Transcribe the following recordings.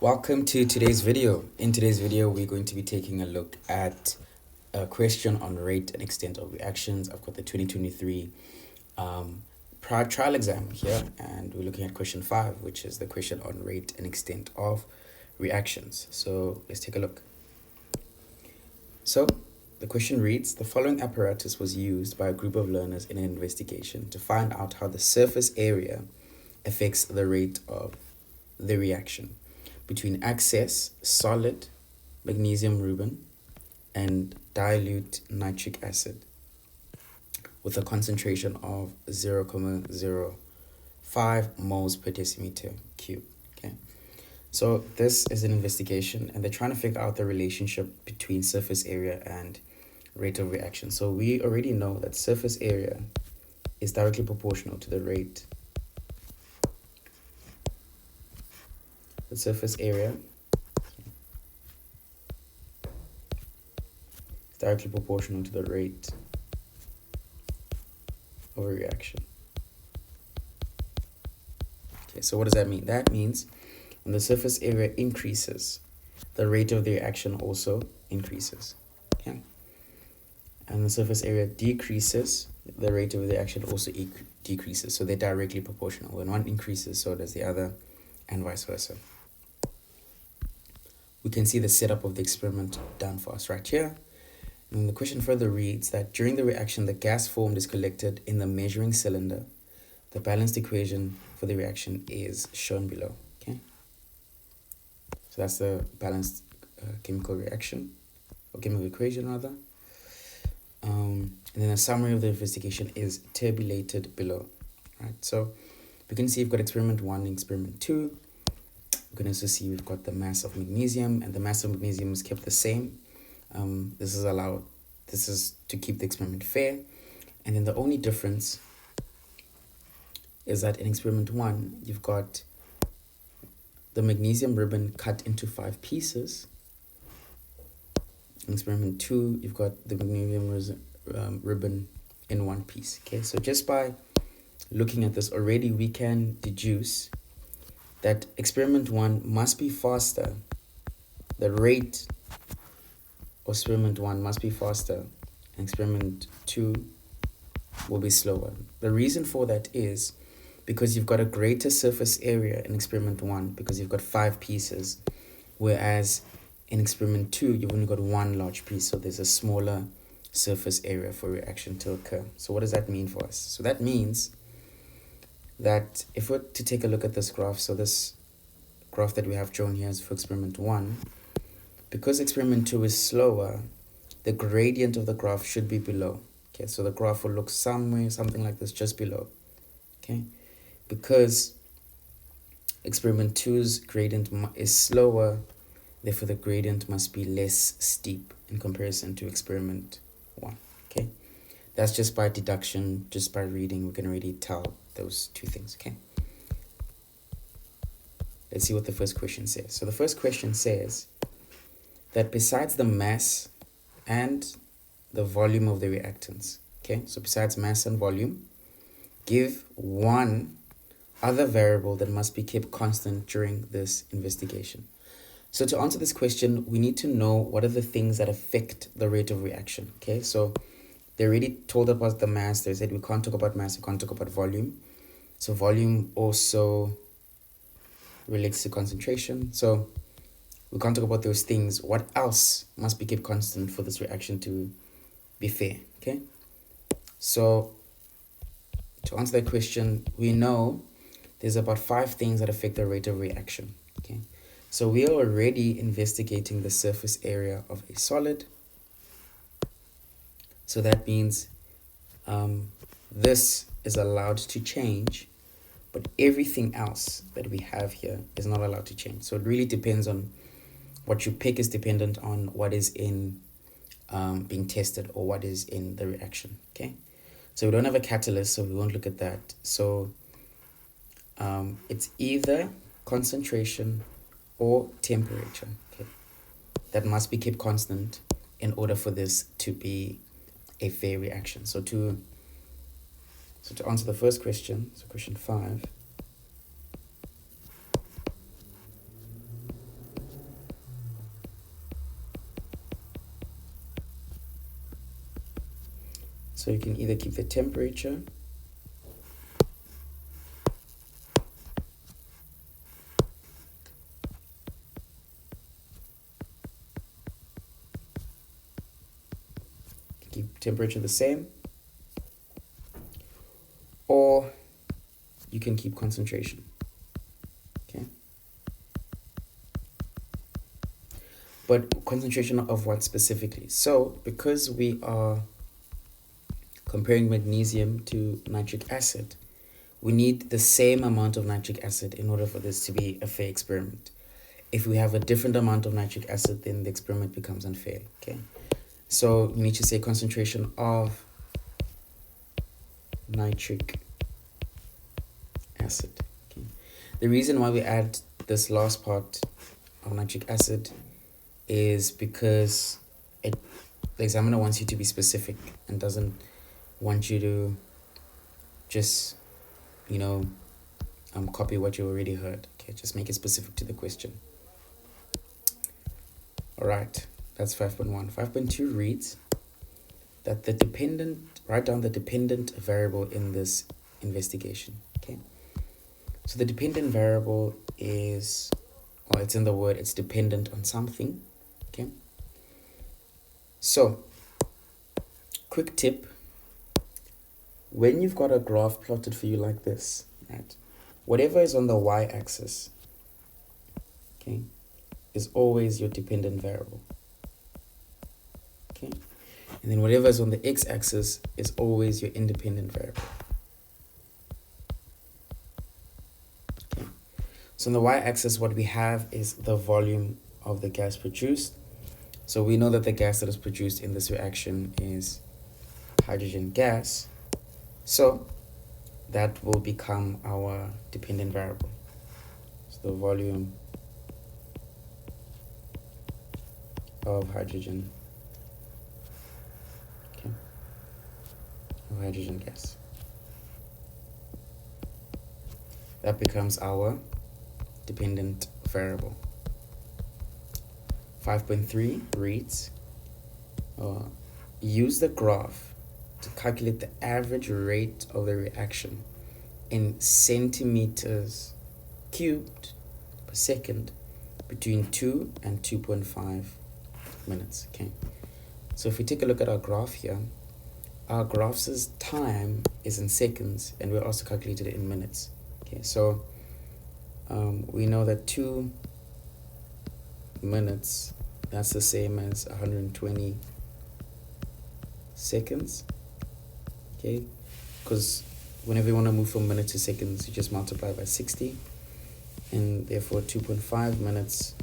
Welcome to today's video. In today's video, we're going to be taking a look at a question on rate and extent of reactions. I've got the 2023 trial exam here, and we're looking at question 5, which is the question on rate and extent of reactions. So let's take a look. So the question reads, the following apparatus was used by a group of learners in an investigation to find out how the surface area affects the rate of the reaction between excess solid magnesium ruben and dilute nitric acid with a concentration of 0.05 moles per decimeter cube. Okay, so this is an investigation and they're trying to figure out the relationship between surface area and rate of reaction. So we already know that surface area is directly proportional to the rate. The surface area is directly proportional to the rate of a reaction. Okay, so what does that mean? That means when the surface area increases, the rate of the reaction also increases. Okay, and the surface area decreases, the rate of the reaction also decreases. So they're directly proportional. When one increases, so does the other, and vice versa. We can see the setup of the experiment done for us right here. And the question further reads that during the reaction, the gas formed is collected in the measuring cylinder. The balanced equation for the reaction is shown below. Okay, so that's the balanced chemical reaction, or chemical equation rather. And then a summary of the investigation is tabulated below. Right, so we can see we've got experiment 1 and experiment 2. We can also see we've got the mass of magnesium, and the mass of magnesium is kept the same. This is to keep the experiment fair. And then the only difference is that in experiment 1, you've got the magnesium ribbon cut into 5 pieces. In experiment 2, you've got the magnesium ribbon in 1 piece. Okay, so just by looking at this already, we can deduce that experiment 1 must be faster. The rate of experiment 1 must be faster, and experiment 2 will be slower. The reason for that is because you've got a greater surface area in experiment 1 because you've got 5 pieces, whereas in experiment 2 you've only got 1 large piece, so there's a smaller surface area for reaction to occur. So what does that mean for us? So that means that if we're to take a look at this graph, so this graph that we have drawn here is for experiment 1, because experiment 2 is slower, the gradient of the graph should be below. Okay, so the graph will look something like this, just below. Okay, because experiment 2's gradient is slower, therefore the gradient must be less steep in comparison to experiment 1. Okay, that's just by deduction, just by reading, we can already tell those two things. Okay, let's see what the first question says. So the first question says that besides the mass and the volume of the reactants, okay, so besides mass and volume, give one other variable that must be kept constant during this investigation. So to answer this question, we need to know what are the things that affect the rate of reaction. Okay, so they already told about the mass. They said we can't talk about mass, we can't talk about volume. So volume also relates to concentration. So we can't talk about those things. What else must be kept constant for this reaction to be fair? Okay, so to answer that question, we know there's about 5 things that affect the rate of reaction. Okay, so we are already investigating the surface area of a solid. So that means this is allowed to change, but everything else that we have here is not allowed to change. So it really depends on what you pick, is dependent on what is in being tested or what is in the reaction. Okay, so we don't have a catalyst, so we won't look at that. So it's either concentration or temperature, okay, that must be kept constant in order for this to be a fair reaction. So to answer the first question, so question 5, So you can either keep the temperature the same, or you can keep concentration. Okay. But concentration of what specifically? So because we are comparing magnesium to nitric acid, we need the same amount of nitric acid in order for this to be a fair experiment. If we have a different amount of nitric acid, then the experiment becomes unfair. Okay. So you need to say concentration of nitric acid. Okay. The reason why we add this last part of nitric acid is because the examiner wants you to be specific and doesn't want you to just, copy what you already heard. Okay, just make it specific to the question. All right, that's 5.1. 5.2 reads that write down the dependent variable in this investigation. Okay, so the dependent variable is, it's in the word, it's dependent on something. Okay, so quick tip: when you've got a graph plotted for you like this, right, whatever is on the y-axis, okay, is always your dependent variable. Okay, and then whatever is on the x-axis is always your independent variable. Okay, so on the y-axis, what we have is the volume of the gas produced. So we know that the gas that is produced in this reaction is hydrogen gas. So that will become our dependent variable. So the volume of hydrogen, okay, of hydrogen gas. That becomes our dependent variable. 5.3 reads, use the graph to calculate the average rate of the reaction in centimeters cubed per second between 2 and 2.5 minutes. Okay, so if we take a look at our graph here, our graph's time is in seconds, and we're also calculated it in minutes. Okay, so we know that 2 minutes, that's the same as 120 seconds. Okay, because whenever you want to move from minutes to seconds, you just multiply by 60, and therefore 2.5 minutes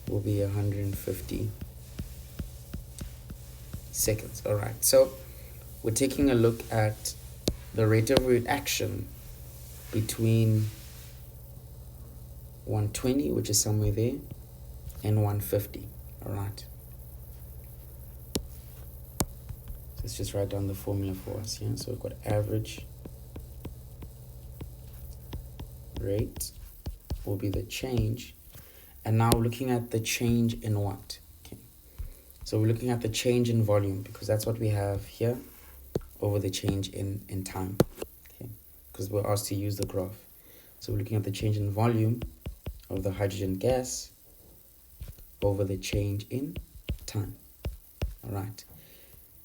will be 150 seconds. All right, so we're taking a look at the rate of reaction between 120, which is somewhere there, and 150. All right, so let's just write down the formula for us. Yeah, so we've got average rate will be the change, and now looking at the change in what? Okay, so we're looking at the change in volume, because that's what we have here, over the change in time. Okay, because we're asked to use the graph. So we're looking at the change in volume of the hydrogen gas over the change in time. All right,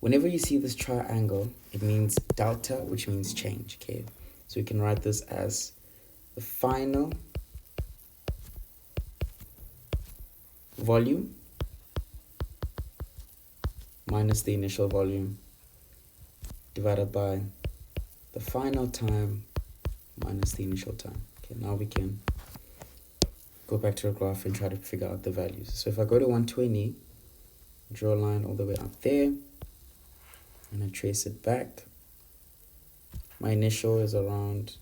whenever you see this triangle, it means delta, which means change. Okay, so we can write this as the final volume minus the initial volume divided by the final time minus the initial time. Okay, now we can go back to our graph and try to figure out the values. So if I go to 120, draw a line all the way up there, and I trace it back. My initial is around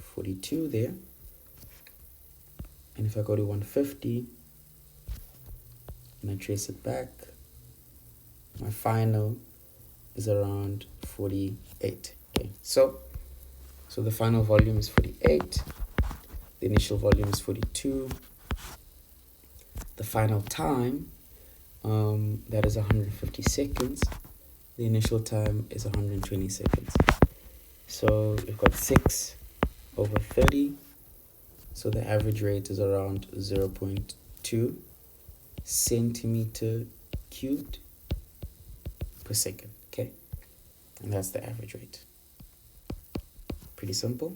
42 there. And if I go to 150, and I trace it back, my final is around 48. Okay, so the final volume is 48, the initial volume is 42, the final time, that is 150 seconds, The initial time is 120 seconds. So we've got 6 over 30. So the average rate is around 0.2 centimeter cubed per second. Okay? And that's the average rate. Pretty simple.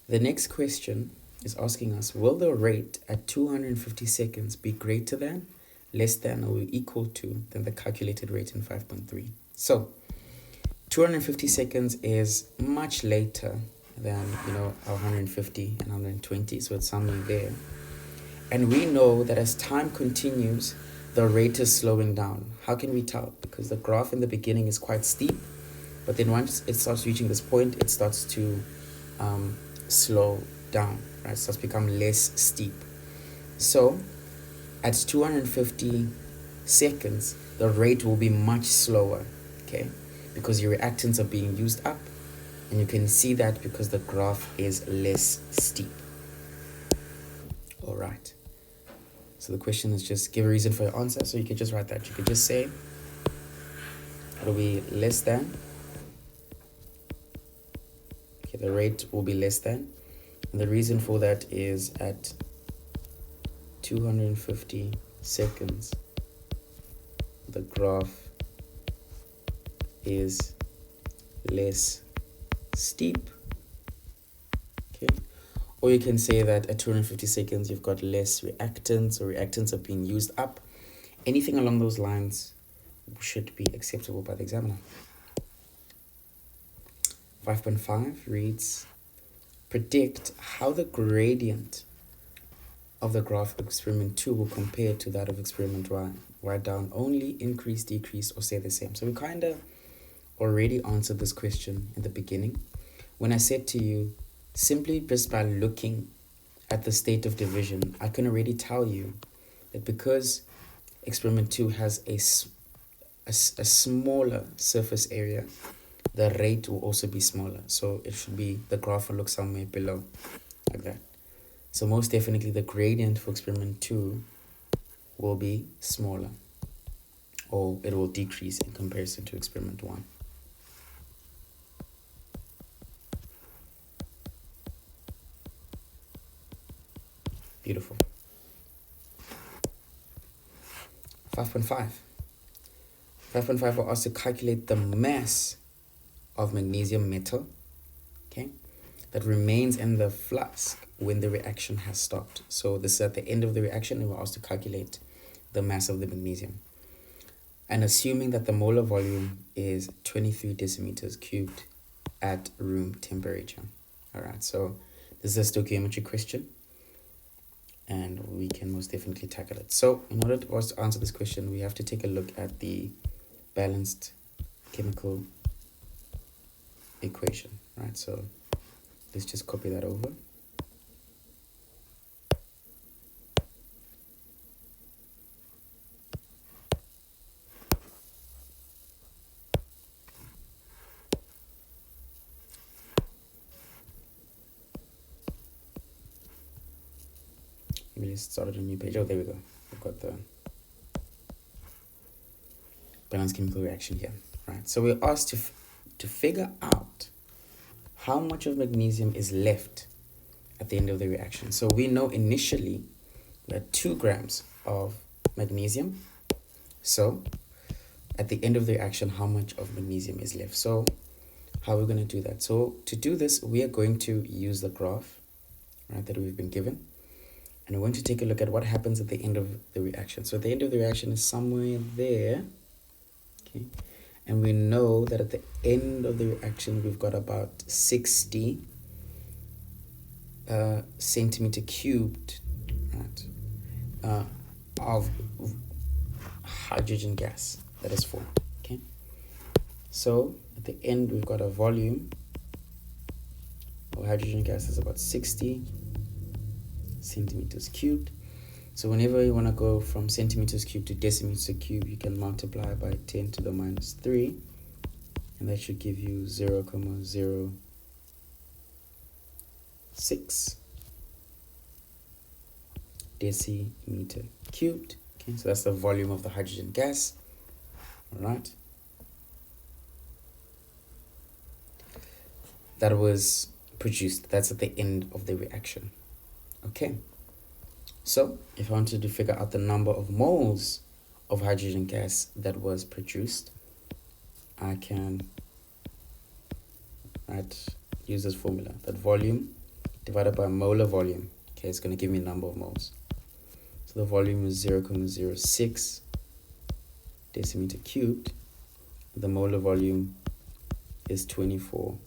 The next question is asking us, will the rate at 250 seconds be greater than, less than, or equal to than the calculated rate in 5.3? So 250 seconds is much later than, our 150 and 120, so it's somewhere there. And we know that as time continues, the rate is slowing down. How can we tell? Because the graph in the beginning is quite steep, but then once it starts reaching this point, it starts to slow down, right? It starts to become less steep. So at 250 seconds, the rate will be much slower, okay? Because your reactants are being used up, and you can see that because the graph is less steep. All right. So the question is just give a reason for your answer. So you could just write that. You could just say it'll be less than. Okay, the rate will be less than. And the reason for that is at 250 seconds, the graph is less steep. Okay. Or you can say that at 250 seconds, you've got less reactants, or reactants are being used up. Anything along those lines should be acceptable by the examiner. 5.5 reads, predict how the gradient of the graph of experiment 2 will compare to that of experiment 1. Write down only, increase, decrease, or say the same. So we kind of already answered this question in the beginning when I said to you, simply just by looking at the state of division, I can already tell you that because experiment 2 has a smaller surface area, the rate will also be smaller. So it should be, the graph will look somewhere below, like that. So most definitely the gradient for experiment 2 will be smaller, or it will decrease in comparison to experiment 1. Beautiful. 5.5. 5.5 will ask to calculate the mass of magnesium metal, okay, that remains in the flask when the reaction has stopped. So this is at the end of the reaction, and we're asked to calculate the mass of the magnesium. And assuming that the molar volume is 23 decimeters cubed at room temperature. All right, so this is a stoichiometry question, and we can most definitely tackle it. So in order for us to answer this question, we have to take a look at the balanced chemical equation, right? So let's just copy that over. Maybe let's start at a new page. Oh, there we go. We've got the balanced chemical reaction here, right? So we're asked to figure out how much of magnesium is left at the end of the reaction. So we know initially we had 2 grams of magnesium. So at the end of the reaction, how much of magnesium is left? So how are we going to do that? So to do this, we are going to use the graph, right, that we've been given. And we're going to take a look at what happens at the end of the reaction. So at the end of the reaction is somewhere there. Okay. And we know that at the end of the reaction, we've got about 60 centimeter cubed, right, of hydrogen gas that is formed. Okay. So at the end, we've got a volume of hydrogen gas is about 60 centimeters cubed. So whenever you want to go from centimeters cubed to decimeters cubed, you can multiply by 10 to the minus 3, and that should give you 0.06 decimeter cubed. Okay, so that's the volume of the hydrogen gas. All right. That was produced. That's at the end of the reaction. Okay. So if I wanted to figure out the number of moles of hydrogen gas that was produced, I can use this formula, that volume divided by molar volume. Okay, it's going to give me a number of moles. So the volume is 0.06 decimeter cubed. The molar volume is 24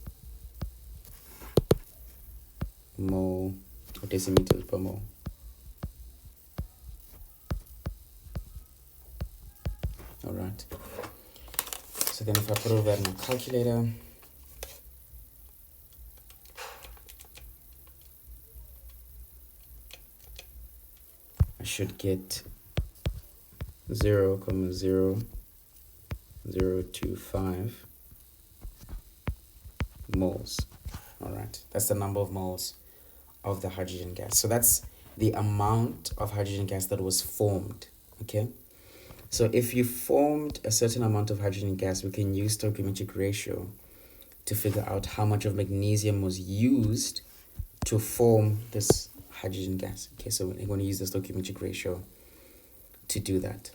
mole or decimeters per mole. All right. So then if I put all that in a calculator, I should get 0.0025 moles. All right, that's the number of moles of the hydrogen gas. So that's the amount of hydrogen gas that was formed. Okay, so if you formed a certain amount of hydrogen gas, we can use stoichiometric ratio to figure out how much of magnesium was used to form this hydrogen gas. Okay, so we're going to use the stoichiometric ratio to do that.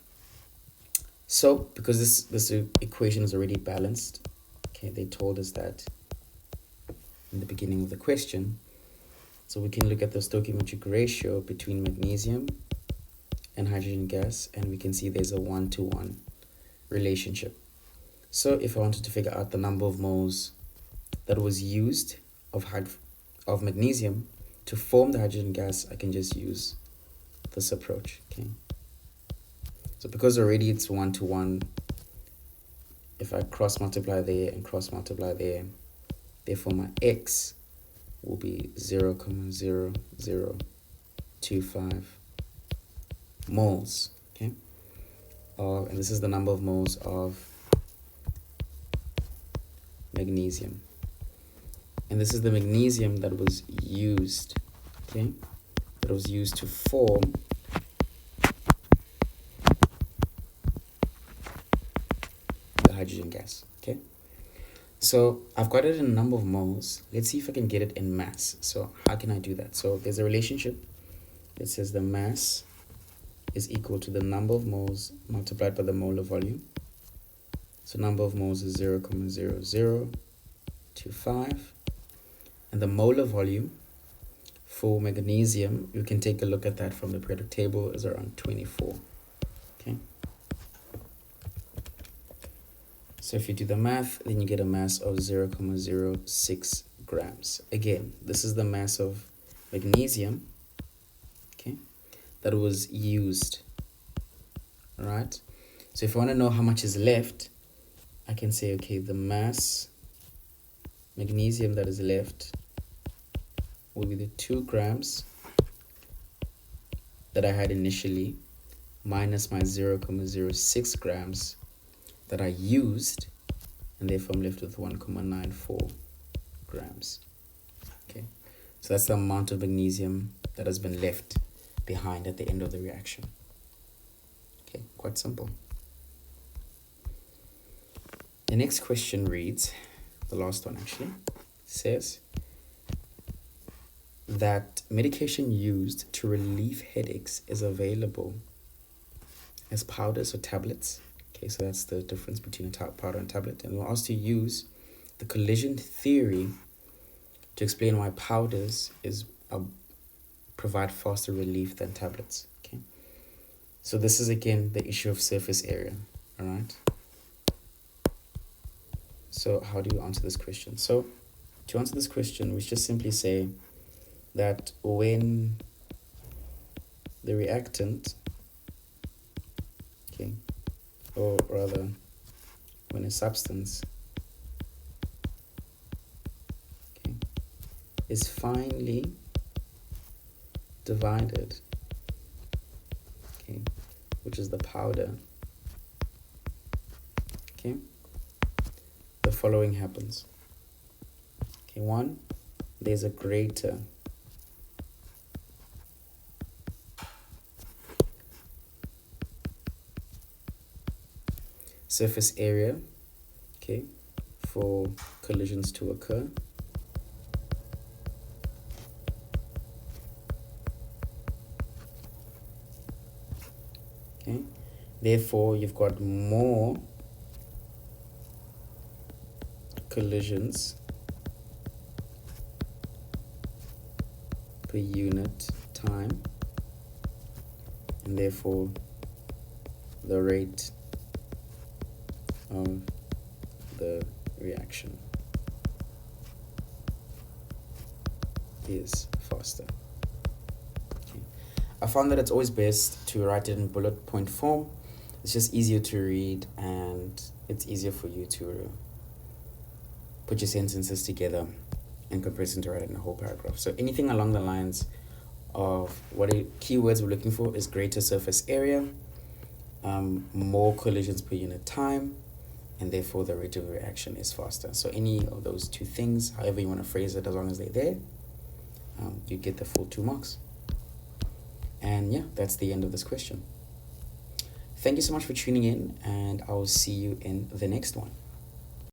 So because this equation is already balanced, okay, they told us that in the beginning of the question. So we can look at the stoichiometric ratio between magnesium and hydrogen gas, and we can see there's a 1-to-1 relationship. So if I wanted to figure out the number of moles that was used of magnesium to form the hydrogen gas, I can just use this approach. Okay. So because already it's 1-to-1, if I cross multiply there and cross multiply there, therefore my x will be 0.0025 moles. Okay. And this is the number of moles of magnesium. And this is the magnesium that was used, okay, that was used to form the hydrogen gas, okay? So I've got it in a number of moles. Let's see if I can get it in mass. So how can I do that? So there's a relationship that says the mass is equal to the number of moles multiplied by the molar volume. So number of moles is 0.0025. And the molar volume for magnesium, you can take a look at that from the periodic table, is around 24. Okay. So if you do the math, then you get a mass of 0.06 grams. Again, this is the mass of magnesium, okay, that was used. All right. So if I want to know how much is left, I can say, okay, the mass magnesium that is left will be the 2 grams that I had initially minus my 0.06 grams that I used, and therefore I'm left with 1.94 grams. Okay, so that's the amount of magnesium that has been left behind at the end of the reaction. Okay, quite simple. The next question reads, the last one actually, says that medication used to relieve headaches is available as powders or tablets. Okay, so that's the difference between a powder and tablet. And we're asked to use the collision theory to explain why powders provide faster relief than tablets. Okay, so this is again the issue of surface area. All right. So how do you answer this question? So to answer this question, we just simply say that when the reactant, okay, or rather when a substance, okay, is finely divided, okay, which is the powder, okay, the following happens. Okay, 1, there's a greater surface area, okay, for collisions to occur. Okay, therefore you've got more collisions per unit time, and therefore the rate of the reaction is faster. Okay. I found that it's always best to write it in bullet point form. It's just easier to read and it's easier for you to put your sentences together in comparison to writing a whole paragraph. So anything along the lines of what keywords we're looking for is greater surface area, more collisions per unit time, and therefore the rate of reaction is faster. So any of those two things, however you want to phrase it, as long as they're there, you get the full 2 marks. And yeah, that's the end of this question. Thank you so much for tuning in, and I will see you in the next one.